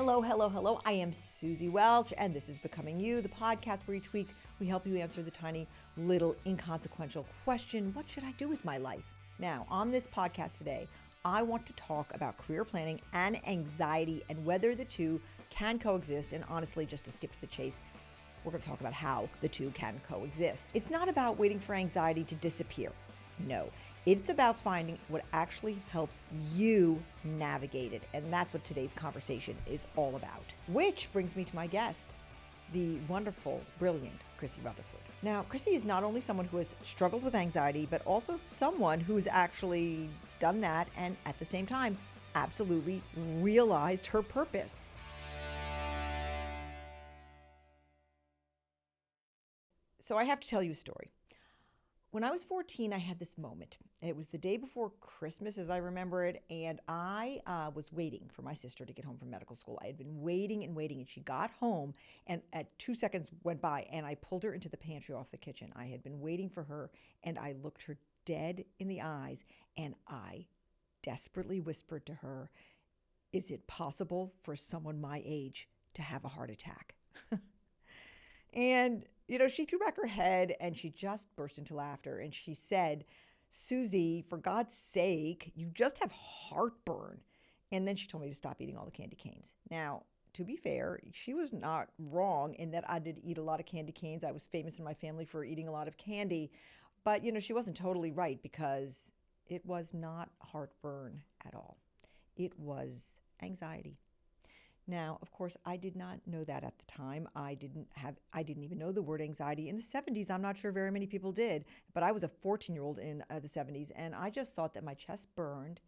Hello, hello, hello. I am Suzy Welch, and this is Becoming You, the podcast where each week we help you answer the tiny, little, inconsequential question, what should I do with my life? Now, on this podcast today, I want to talk about career planning and anxiety and whether the two can coexist. And honestly, just to skip to the chase, we're going to talk about how the two can coexist. It's not about waiting for anxiety to disappear. No, it's about finding what actually helps you navigate it. And that's what today's conversation is all about. Which brings me to my guest, the wonderful, brilliant Chrissy Rutherford. Now, Chrissy is not only someone who has struggled with anxiety, but also someone who's actually done that and at the same time, absolutely realized her purpose. So I have to tell you a story. When I was 14, I had this moment. It was the day before Christmas, as I remember it, and I was waiting for my sister to get home from medical school. I had been waiting, and she got home, and at 2 seconds went by, and I pulled her into the pantry off the kitchen. I had been waiting for her, and I looked her dead in the eyes, and I desperately whispered to her, "Is it possible for someone my age to have a heart attack?" And she threw back her head and she just burst into laughter. And she said, "Suzy, for God's sake, you just have heartburn." And then she told me to stop eating all the candy canes. Now, to be fair, she was not wrong in that I did eat a lot of candy canes. I was famous in my family for eating a lot of candy. But, she wasn't totally right because it was not heartburn at all. It was anxiety. Now, of course, I did not know that at the time. I didn't even know the word anxiety. In the 70s, I'm not sure very many people did, but I was a 14-year-old in the 70s, and I just thought that my chest burned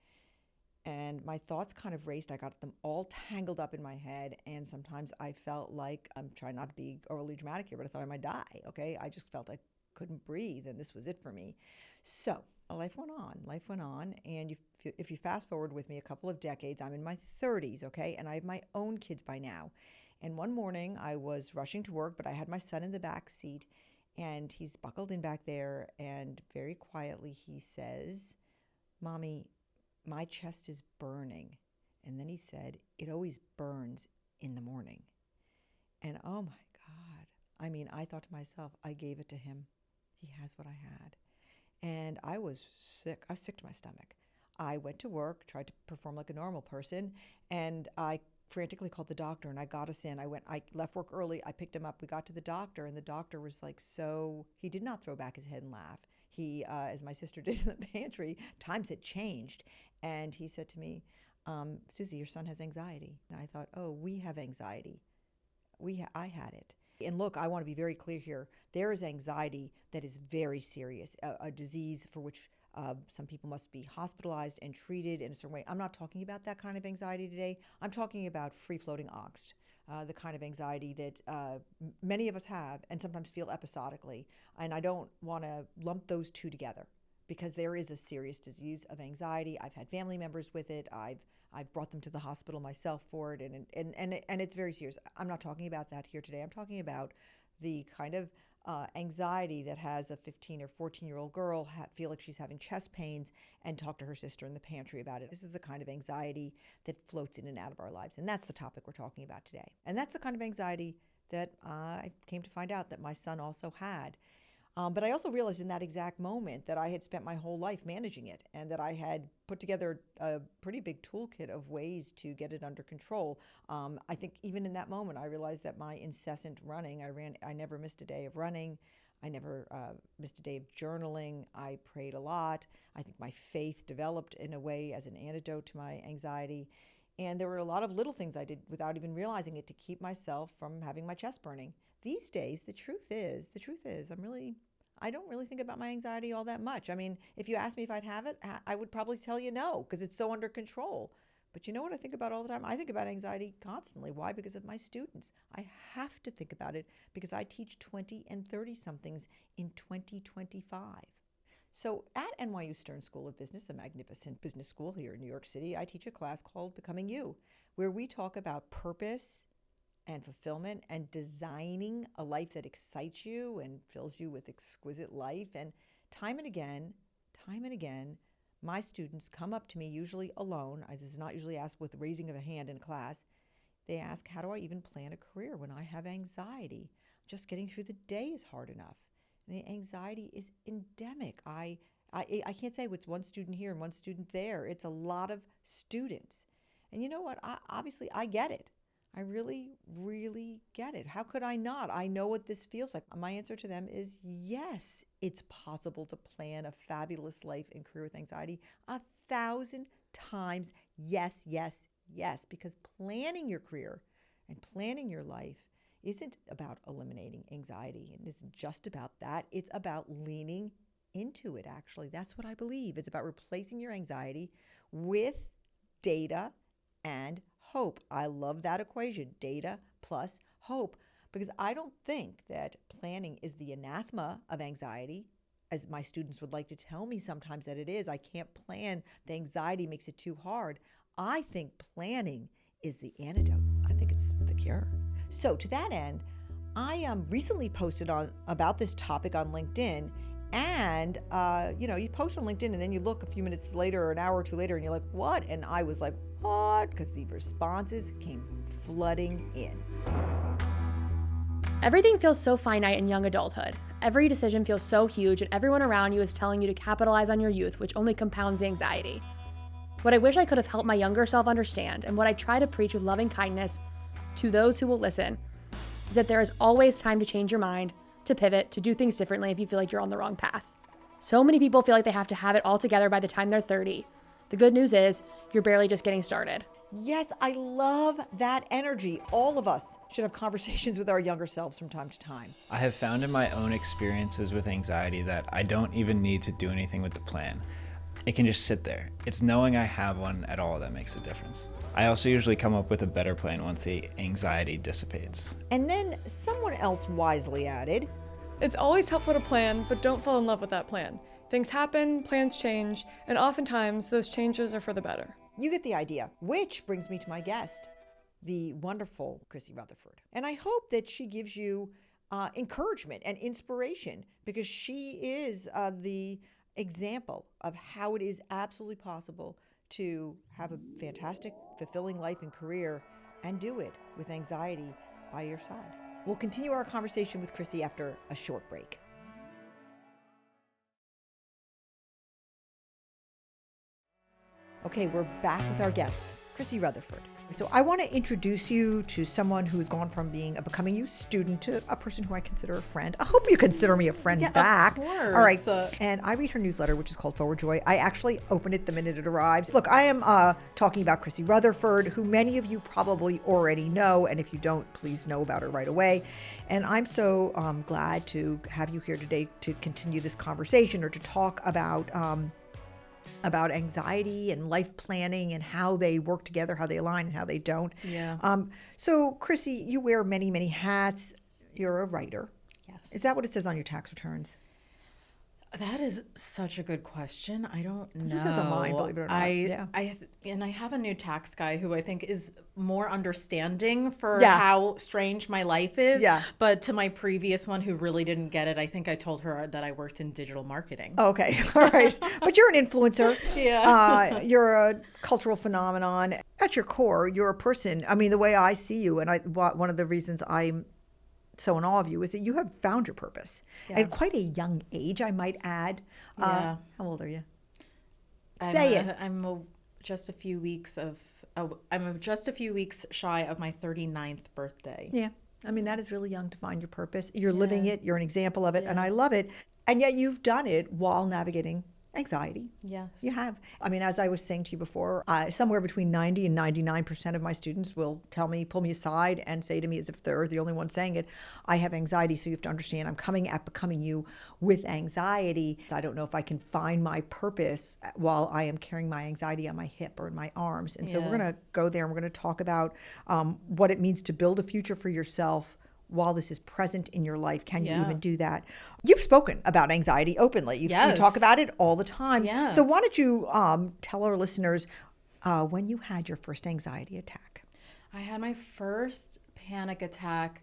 and my thoughts kind of raced. I got them all tangled up in my head, and sometimes I felt like, I'm trying not to be overly dramatic here, but I thought I might die, okay? I just felt I couldn't breathe, and this was it for me. So life went on, and if you fast forward with me a couple of decades, I'm in my 30s, okay, and I have my own kids by now. And one morning I was rushing to work, but I had my son in the back seat, and he's buckled in back there, and very quietly he says, "Mommy, my chest is burning." And then he said, "It always burns in the morning." And oh my God, I thought to myself, I gave it to him. He has what I had. And I was sick. I was sick to my stomach. I went to work, tried to perform like a normal person, and I frantically called the doctor, and I got us in. I left work early. I picked him up. We got to the doctor, and the doctor was like, he did not throw back his head and laugh. He, as my sister did in the pantry, times had changed. And he said to me, "Suzy, your son has anxiety." And I thought, oh, we have anxiety. I had it. And look, I want to be very clear here. There is anxiety that is very serious, a disease for which some people must be hospitalized and treated in a certain way. I'm not talking about that kind of anxiety today. I'm talking about free-floating angst, the kind of anxiety that many of us have and sometimes feel episodically. And I don't want to lump those two together because there is a serious disease of anxiety. I've had family members with it. I've brought them to the hospital myself for it, and it's very serious. I'm not talking about that here today. I'm talking about the kind of anxiety that has a 15 or 14-year-old girl feel like she's having chest pains and talk to her sister in the pantry about it. This is the kind of anxiety that floats in and out of our lives, and that's the topic we're talking about today. And that's the kind of anxiety that I came to find out that my son also had. But I also realized in that exact moment that I had spent my whole life managing it and that I had put together a pretty big toolkit of ways to get it under control. I think even in that moment, I realized that my incessant running, I never missed a day of running. I never missed a day of journaling. I prayed a lot. I think my faith developed in a way as an antidote to my anxiety. And there were a lot of little things I did without even realizing it to keep myself from having my chest burning. These days, the truth is, I don't really think about my anxiety all that much. If you ask me if I'd have it, I would probably tell you no, because it's so under control. But you know what I think about all the time? I think about anxiety constantly. Why? Because of my students. I have to think about it because I teach 20 and 30-somethings in 2025. So at NYU Stern School of Business, a magnificent business school here in New York City, I teach a class called Becoming You, where we talk about purpose and fulfillment and designing a life that excites you and fills you with exquisite life. And time and again, my students come up to me, usually alone. This is not usually asked with raising of a hand in class. They ask, how do I even plan a career when I have anxiety? Just getting through the day is hard enough. And the anxiety is endemic. I can't say it's one student here and one student there. It's a lot of students. And you know what? Obviously, I get it. I really, really get it. How could I not? I know what this feels like. My answer to them is yes, it's possible to plan a fabulous life and career with anxiety 1,000 times. Yes, yes, yes. Because planning your career and planning your life isn't about eliminating anxiety. It isn't just about that. It's about leaning into it, actually. That's what I believe. It's about replacing your anxiety with data and hope. I love that equation, data plus hope, because I don't think that planning is the anathema of anxiety, as my students would like to tell me sometimes that it is. I can't plan. The anxiety makes it too hard. I think planning is the antidote. I think it's the cure. So to that end, I recently posted about this topic on LinkedIn. And, you post on LinkedIn and then you look a few minutes later or an hour or two later and you're like, what? And I was like, what? Because the responses came flooding in. Everything feels so finite in young adulthood. Every decision feels so huge and everyone around you is telling you to capitalize on your youth, which only compounds the anxiety. What I wish I could have helped my younger self understand, and what I try to preach with loving kindness to those who will listen, is that there is always time to change your mind, to pivot, to do things differently if you feel like you're on the wrong path. So many people feel like they have to have it all together by the time they're 30. The good news is you're barely just getting started. Yes, I love that energy. All of us should have conversations with our younger selves from time to time. I have found in my own experiences with anxiety that I don't even need to do anything with the plan. It can just sit there. It's knowing I have one at all that makes a difference. I also usually come up with a better plan once the anxiety dissipates. And then someone else wisely added, it's always helpful to plan, but don't fall in love with that plan. Things happen, plans change, and oftentimes those changes are for the better. You get the idea. Which brings me to my guest, the wonderful Chrissy Rutherford. And I hope that she gives you encouragement and inspiration, because she is the example of how it is absolutely possible to have a fantastic, fulfilling life and career and do it with anxiety by your side. We'll continue our conversation with Chrissy after a short break. Okay, we're back with our guest, Chrissy Rutherford. So I want to introduce you to someone who's gone from being a Becoming You student to a person who I consider a friend. I hope you consider me a friend back. Of course. All right. And I read her newsletter, which is called Forward Joy. I actually open it the minute it arrives. Look, I am talking about Chrissy Rutherford, who many of you probably already know. And if you don't, please know about her right away. And I'm so glad to have you here today to continue this conversation, or to talk about anxiety and life planning and how they work together, how they align and how they don't. Yeah. So Chrissy, you wear many, many hats. You're a writer. Yes. Is that what it says on your tax returns? That is such a good question. I don't know. This says on mine, believe it or not. I have a new tax guy who I think is more understanding for Yeah. how strange my life is. Yeah. But to my previous one who really didn't get it, I think I told her that I worked in digital marketing. Oh, okay. All right. But you're an influencer. Yeah. You're a cultural phenomenon. At your core, you're a person. I mean, the way I see you, and one of the reasons I'm so in awe of you is that you have found your purpose at quite a young age, I might add. Yeah. How old are you? I'm just a few weeks shy of my 39th birthday. Yeah. I mean, that is really young to find your purpose. You're living it. You're an example of it. And I love it. And yet you've done it while navigating anxiety. Yes. You have. I mean, as I was saying to you before, somewhere between 90 and 99% of my students will pull me aside and say to me, as if they're the only one saying it, I have anxiety, so you have to understand I'm coming at Becoming You with anxiety. I don't know if I can find my purpose while I am carrying my anxiety on my hip or in my arms. And so we're going to go there and we're going to talk about what it means to build a future for yourself while this is present in your life. Can you even do that? You've spoken about anxiety openly. You talk about it all the time. Yeah. So why don't you tell our listeners when you had your first anxiety attack? I had my first panic attack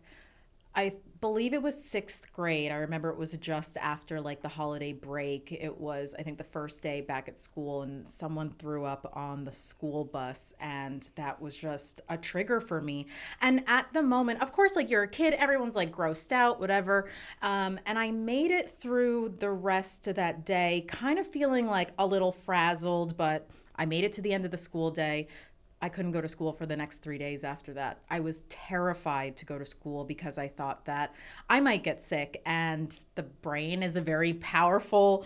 I believe it was 6th grade. I remember it was just after like the holiday break. It was, I think, the first day back at school, and someone threw up on the school bus, and that was just a trigger for me. And at the moment, of course, like you're a kid, everyone's like grossed out, whatever. And I made it through the rest of that day, kind of feeling like a little frazzled, but I made it to the end of the school day. I couldn't go to school for the next 3 days after that. I was terrified to go to school because I thought that I might get sick, and the brain is a very powerful,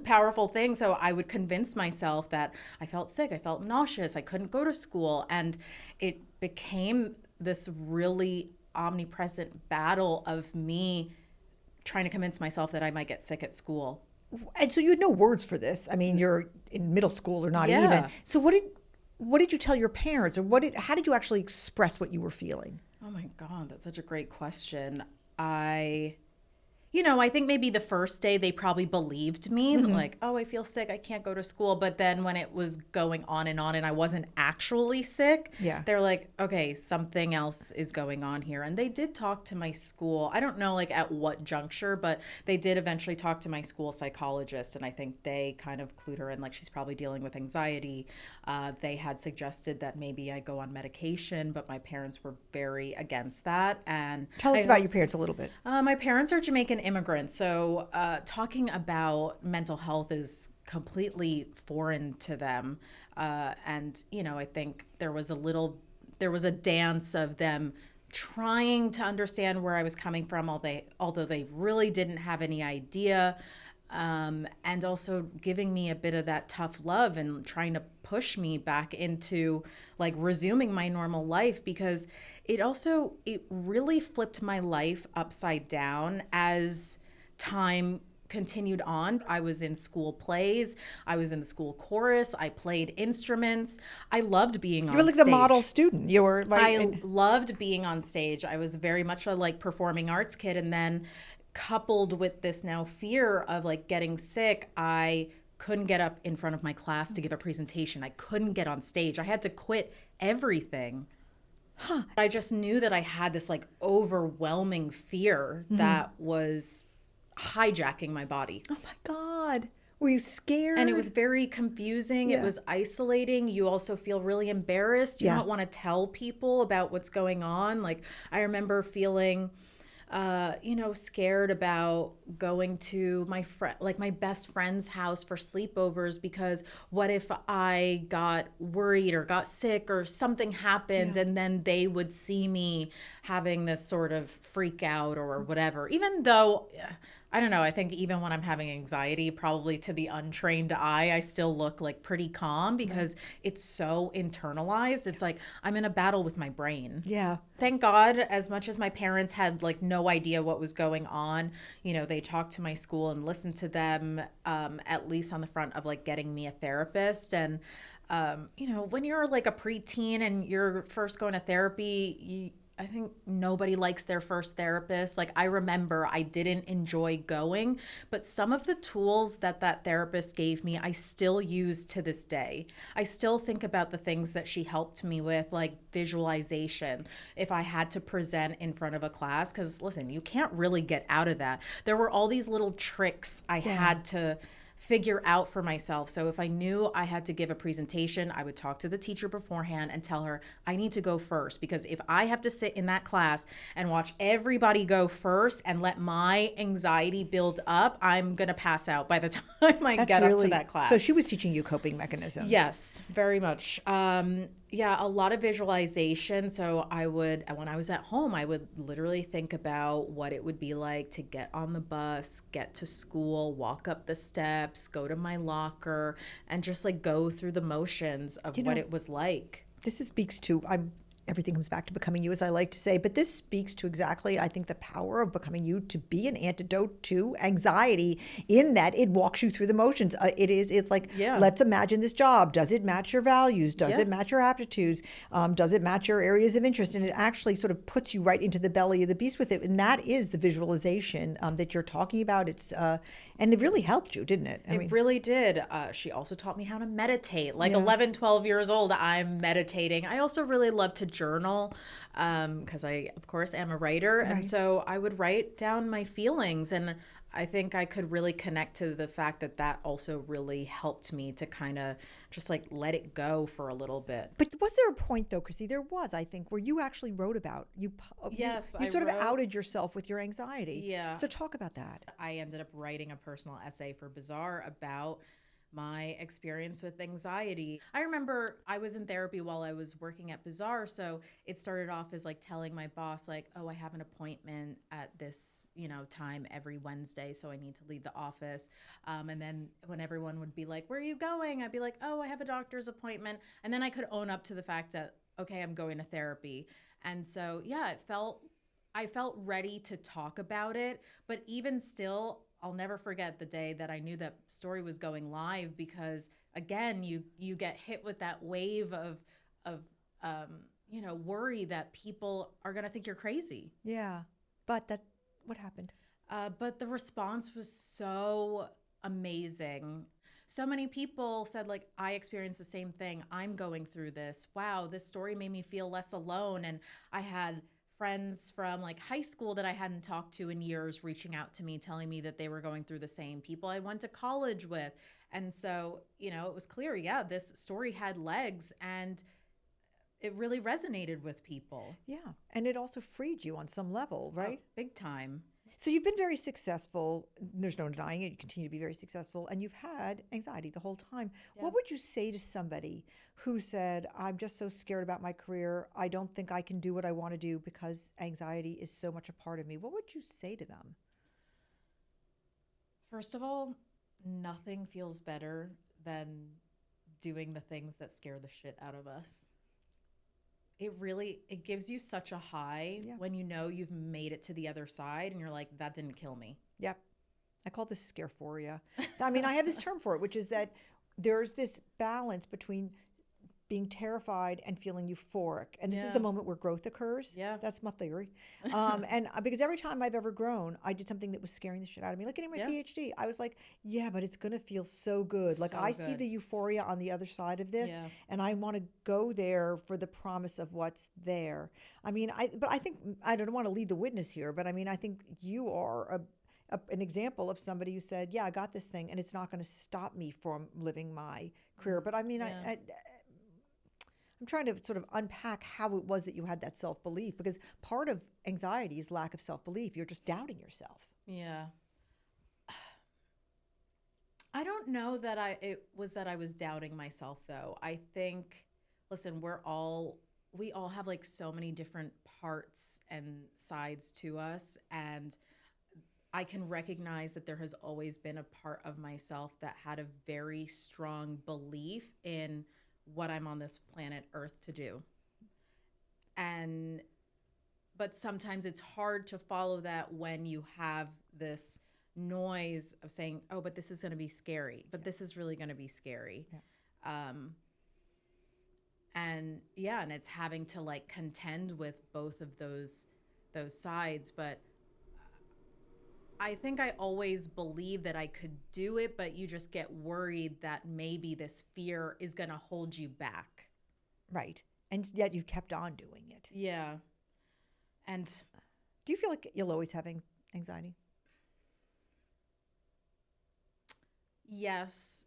powerful thing. So I would convince myself that I felt sick, I felt nauseous, I couldn't go to school. And it became this really omnipresent battle of me trying to convince myself that I might get sick at school. And so you had no words for this. I mean, you're in middle school or not Yeah. even. So what did you tell your parents, or how did you actually express what you were feeling? Oh my God, that's such a great question. I think maybe the first day they probably believed me, like, oh, I feel sick, I can't go to school. But then when it was going on and I wasn't actually sick, Yeah. they're like, okay, something else is going on here. And they did talk to my school. I don't know like at what juncture, but they did eventually talk to my school psychologist. And I think they kind of clued her in, like, she's probably dealing with anxiety. They had suggested that maybe I go on medication, but my parents were very against that. And Tell us about your parents a little bit. my parents are Jamaican immigrants, so talking about mental health is completely foreign to them. And I think there was a dance of them trying to understand where I was coming from, although they really didn't have any idea. And also giving me a bit of that tough love and trying to push me back into like resuming my normal life, because it really flipped my life upside down as time continued on. I was in school plays, I was in the school chorus, I played instruments. I loved being on stage. You were like the model student. You were like, I loved being on stage. I was very much a like performing arts kid, and then coupled with this now fear of like getting sick, I couldn't get up in front of my class to give a presentation. I couldn't get on stage. I had to quit everything. I just knew that I had this like overwhelming fear that was hijacking my body. oh my God, were you scared? And it was very confusing. Yeah. It was isolating. You also feel really embarrassed. You Yeah. don't want to tell people about what's going on. Like I remember feeling scared about going to my best friend's house for sleepovers, because what if I got worried or got sick or something happened, and then they would see me having this sort of freak out or whatever. Even though, I don't know, I think even when I'm having anxiety, probably to the untrained eye, I still look like pretty calm because it's so internalized. It's like I'm in a battle with my brain. Yeah. Thank God, as much as my parents had like no idea what was going on, they talked to my school and listened to them, at least on the front of like getting me a therapist. And, when you're like a preteen and you're first going to therapy, I think nobody likes their first therapist. Like I remember I didn't enjoy going, but some of the tools that therapist gave me, I still use to this day. I still think about the things that she helped me with, like visualization. If I had to present in front of a class, because listen, you can't really get out of that. There were all these little tricks I had to figure out for myself. So if I knew I had to give a presentation, I would talk to the teacher beforehand and tell her, I need to go first, because if I have to sit in that class and watch everybody go first and let my anxiety build up, I'm going to pass out by the time I get up to that class. So she was teaching you coping mechanisms. Yes, very much. A lot of visualization. So when I was at home, I would literally think about what it would be like to get on the bus, get to school, walk up the steps, go to my locker, and just like go through the motions of what it was like. This speaks to, everything comes back to becoming you, as I like to say, but this speaks to exactly, I think, the power of becoming you to be an antidote to anxiety, in that it walks you through the motions. It's like, let's imagine this job. Does it match your values? Does it match your aptitudes? Does it match your areas of interest? And it actually sort of puts you right into the belly of the beast with it. And that is the visualization that you're talking about. And it really helped you, didn't it? It really did. She also taught me how to meditate. Like 11, 12 years old, I'm meditating. I also really love to journal because I, of course, am a writer. Right. And so I would write down my feelings. And I think I could really connect to the fact that that also really helped me to kind of just like let it go for a little bit. But was there a point though, Chrissy? There was, I think, where you actually wrote about Yes, you I sort of wrote- outed yourself with your anxiety. Yeah. So talk about that. I ended up writing a personal essay for Bazaar about my experience with anxiety. I remember I was in therapy while I was working at Bazaar, so it started off as like telling my boss like, "Oh, I have an appointment at this, time every Wednesday, so I need to leave the office." And then when everyone would be like, "Where are you going?" I'd be like, "Oh, I have a doctor's appointment." And then I could own up to the fact that, okay, I'm going to therapy. And so, yeah, I felt ready to talk about it, but even still, I'll never forget the day that I knew that story was going live because, again, you get hit with that wave of worry that people are going to think you're crazy. Yeah. But what happened? But the response was so amazing. So many people said, like, I experienced the same thing. I'm going through this. Wow, this story made me feel less alone. And I had friends from like high school that I hadn't talked to in years reaching out to me, telling me that they were going through the same, people I went to college with. And so, it was clear, yeah, this story had legs and it really resonated with people. Yeah. And it also freed you on some level, right? Oh, big time. So you've been very successful. There's no denying it. You continue to be very successful. And you've had anxiety the whole time. Yeah. What would you say to somebody who said, I'm just so scared about my career. I don't think I can do what I want to do because anxiety is so much a part of me. What would you say to them? First of all, nothing feels better than doing the things that scare the shit out of us. It gives you such a high when you know you've made it to the other side and you're like, that didn't kill me. Yep. I call this scarephoria. I mean, I have this term for it, which is that there's this balance between being terrified and feeling euphoric. And this is the moment where growth occurs. Yeah. That's my theory. And because every time I've ever grown, I did something that was scaring the shit out of me. Like getting my PhD. I was like, yeah, but it's going to feel so good. Like I see the euphoria on the other side of this and I want to go there for the promise of what's there. I mean, I think, I don't want to lead the witness here, but I mean, I think you are an example of somebody who said, yeah, I got this thing and it's not going to stop me from living my career. But I mean, I'm trying to sort of unpack how it was that you had that self-belief, because part of anxiety is lack of self-belief. You're just doubting yourself. Yeah. I don't know that I was doubting myself though. I think, listen, we all have like so many different parts and sides to us, and I can recognize that there has always been a part of myself that had a very strong belief in what I'm on this planet Earth to do. But sometimes it's hard to follow that when you have this noise of saying, oh, but this is going to be scary, but this is really going to be scary. Yeah. And it's having to like contend with both of those sides. But I think I always believed that I could do it, but you just get worried that maybe this fear is going to hold you back. Right. And yet you kept on doing it. Yeah. And do you feel like you'll always have anxiety? Yes.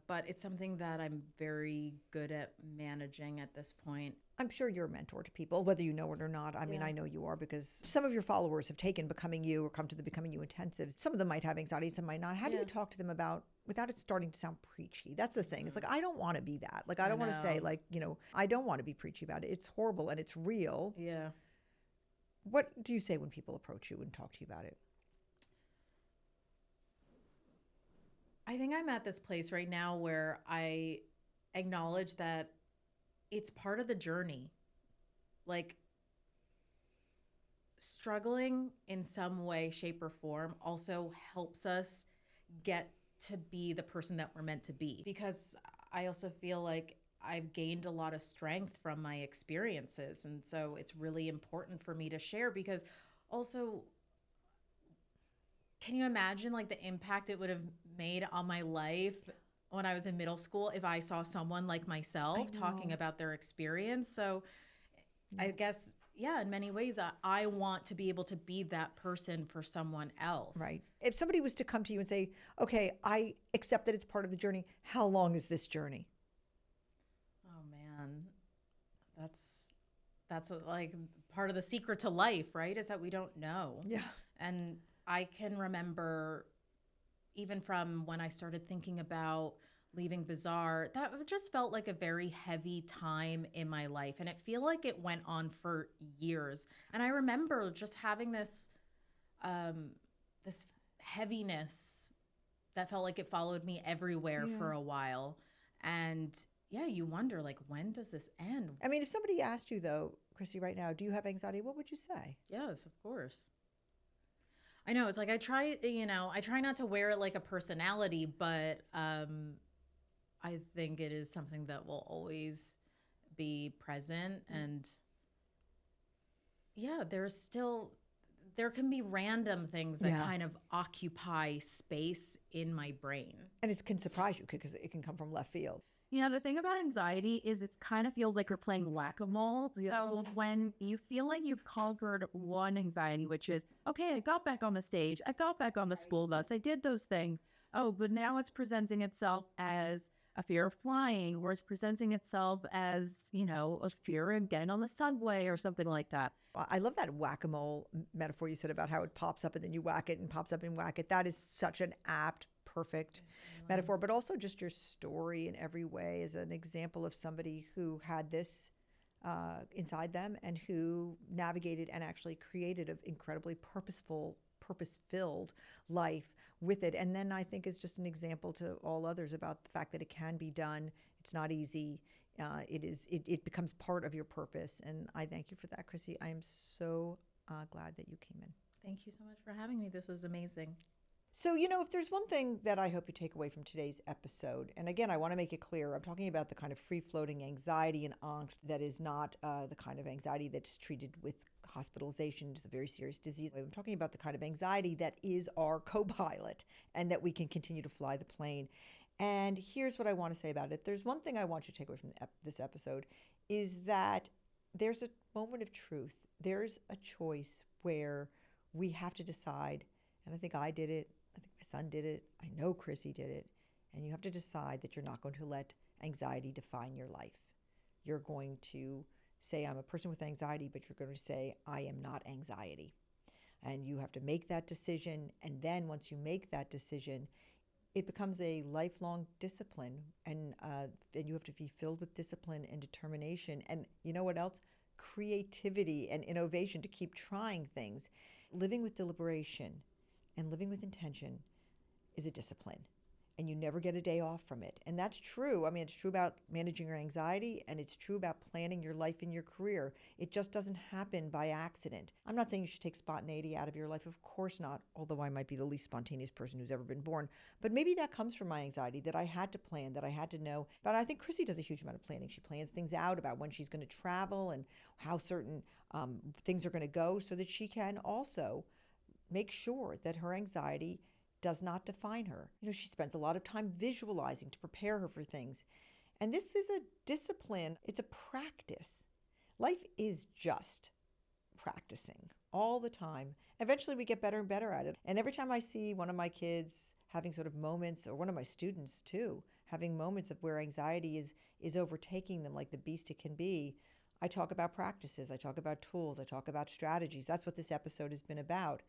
But it's something that I'm very good at managing at this point. I'm sure you're a mentor to people, whether you know it or not. I mean, I know you are, because some of your followers have taken Becoming You or come to the Becoming You intensives. Some of them might have anxiety, some might not. How do you talk to them about, without it starting to sound preachy? That's the thing. It's like, I don't want to be that. Like, I don't want to say like, I don't want to be preachy about it. It's horrible and it's real. Yeah. What do you say when people approach you and talk to you about it? I think I'm at this place right now where I acknowledge that it's part of the journey. Like, struggling in some way, shape, or form also helps us get to be the person that we're meant to be. Because I also feel like I've gained a lot of strength from my experiences. And so it's really important for me to share, because also, can you imagine like the impact it would have made on my life when I was in middle school if I saw someone like myself talking about their experience? So I guess, yeah, in many ways, I want to be able to be that person for someone else. Right. If somebody was to come to you and say, okay, I accept that it's part of the journey, how long is this journey? Oh man, that's like part of the secret to life, right? Is that we don't know. Yeah. And I can remember even from when I started thinking about leaving Bazaar, that just felt like a very heavy time in my life. And it feel like it went on for years. And I remember just having this this heaviness that felt like it followed me everywhere for a while. And yeah, you wonder, like, when does this end? I mean, if somebody asked you, though, Chrissy, right now, do you have anxiety? What would you say? Yes, of course. I know, it's like I try not to wear it like a personality, but I think it is something that will always be present. And yeah, there can be random things that kind of occupy space in my brain. And it can surprise you because it can come from left field. The thing about anxiety is it kind of feels like you're playing whack-a-mole. So when you feel like you've conquered one anxiety, which is, okay, I got back on the stage, I got back on the school bus, I did those things. Oh, but now it's presenting itself as a fear of flying, or it's presenting itself as, a fear of getting on the subway or something like that. I love that whack-a-mole metaphor you said about how it pops up and then you whack it and pops up and whack it. That is such an apt, perfect metaphor, but also just your story in every way is an example of somebody who had this inside them and who navigated and actually created an incredibly purpose-filled life with it. And then I think is just an example to all others about the fact that it can be done. It's not easy. It becomes part of your purpose. And I thank you for that, Chrissy. I am so glad that you came in. Thank you so much for having me. This was amazing. So, if there's one thing that I hope you take away from today's episode, and again, I want to make it clear, I'm talking about the kind of free-floating anxiety and angst that is not the kind of anxiety that's treated with hospitalization. It's a very serious disease. I'm talking about the kind of anxiety that is our co-pilot and that we can continue to fly the plane. And here's what I want to say about it. There's one thing I want you to take away from this episode is that there's a moment of truth. There's a choice where we have to decide, and I think I did it. I think my son did it. I know Chrissy did it. And you have to decide that you're not going to let anxiety define your life. You're going to say, I'm a person with anxiety, but you're going to say, I am not anxiety. And you have to make that decision. And then once you make that decision, it becomes a lifelong discipline. And you have to be filled with discipline and determination. And you know what else? Creativity and innovation to keep trying things. Living with deliberation and living with intention is a discipline, and you never get a day off from it. And that's true. I mean, it's true about managing your anxiety, and it's true about planning your life and your career. It just doesn't happen by accident. I'm not saying you should take spontaneity out of your life. Of course not, although I might be the least spontaneous person who's ever been born. But maybe that comes from my anxiety, that I had to plan, that I had to know. But I think Chrissy does a huge amount of planning. She plans things out about when she's going to travel and how certain things are going to go so that she can also make sure that her anxiety does not define her. She spends a lot of time visualizing to prepare her for things. And this is a discipline. It's a practice. Life is just practicing all the time. Eventually we get better and better at it. And every time I see one of my kids having sort of moments, or one of my students too, having moments of where anxiety is overtaking them like the beast it can be, I talk about practices. I talk about tools. I talk about strategies. That's what this episode has been about.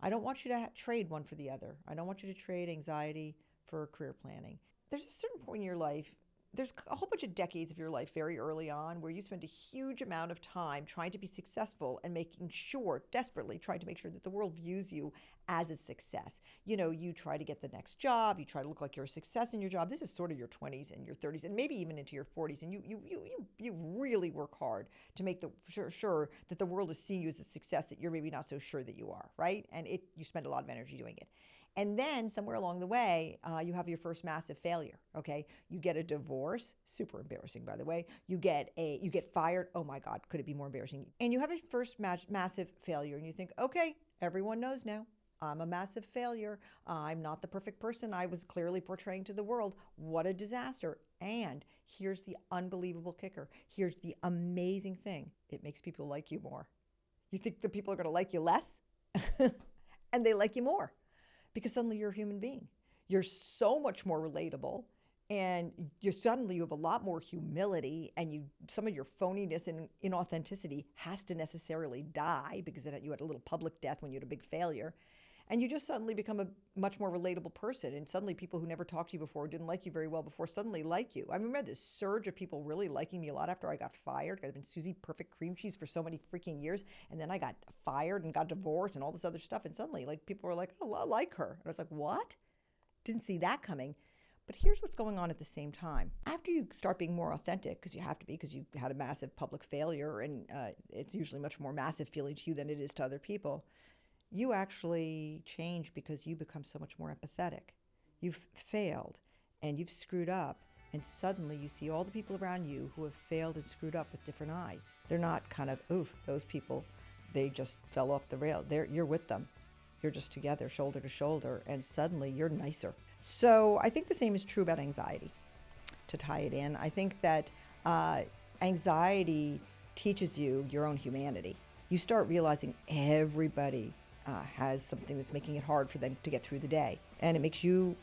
I don't want you to trade one for the other. I don't want you to trade anxiety for career planning. There's a certain point in your life, there's a whole bunch of decades of your life very early on where you spend a huge amount of time trying to be successful and making sure, desperately trying to make sure that the world views you as a success. You try to get the next job, you try to look like you're a success in your job. This is sort of your 20s and your 30s and maybe even into your 40s. And you really work hard to make sure that the world is seeing you as a success that you're maybe not so sure that you are, right? And you spend a lot of energy doing it. And then somewhere along the way, you have your first massive failure, okay? You get a divorce, super embarrassing, by the way. You get fired. Oh my God, could it be more embarrassing? And you have a first massive failure and you think, okay, everyone knows now. I'm a massive failure. I'm not the perfect person I was clearly portraying to the world. What a disaster. And Here's the unbelievable kicker. Here's the amazing thing. It makes people like you more. You think the people are going to like you less? And they like you more because suddenly you're a human being. You're so much more relatable, and you have a lot more humility, and some of your phoniness and inauthenticity has to necessarily die because you had a little public death when you had a big failure. And you just suddenly become a much more relatable person. And suddenly people who never talked to you before, didn't like you very well before, suddenly like you. I remember this surge of people really liking me a lot after I got fired. I've been Suzy Perfect Cream Cheese for so many freaking years. And then I got fired and got divorced and all this other stuff. And suddenly people were like, oh, I like her. And I was like, what? Didn't see that coming. But here's what's going on at the same time. After you start being more authentic, because you have to be, because you had a massive public failure, and it's usually much more massive feeling to you than it is to other people, you actually change because you become so much more empathetic. You've failed and you've screwed up, and suddenly you see all the people around you who have failed and screwed up with different eyes. They're not kind of, oof, those people, they just fell off the rail. You're with them. You're just together, shoulder to shoulder, and suddenly you're nicer. So I think the same is true about anxiety. To tie it in, I think that anxiety teaches you your own humanity. You start realizing everybody has something that's making it hard for them to get through the day. And it makes you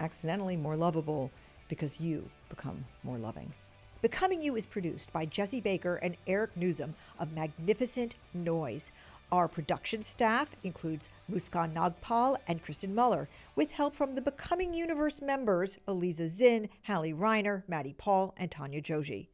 accidentally more lovable because you become more loving. Becoming You is produced by Jesse Baker and Eric Newsom of Magnificent Noise. Our production staff includes Muskan Nagpal and Kristen Muller, with help from the Becoming Universe members Eliza Zinn, Hallie Reiner, Maddie Paul, and Tanya Joji.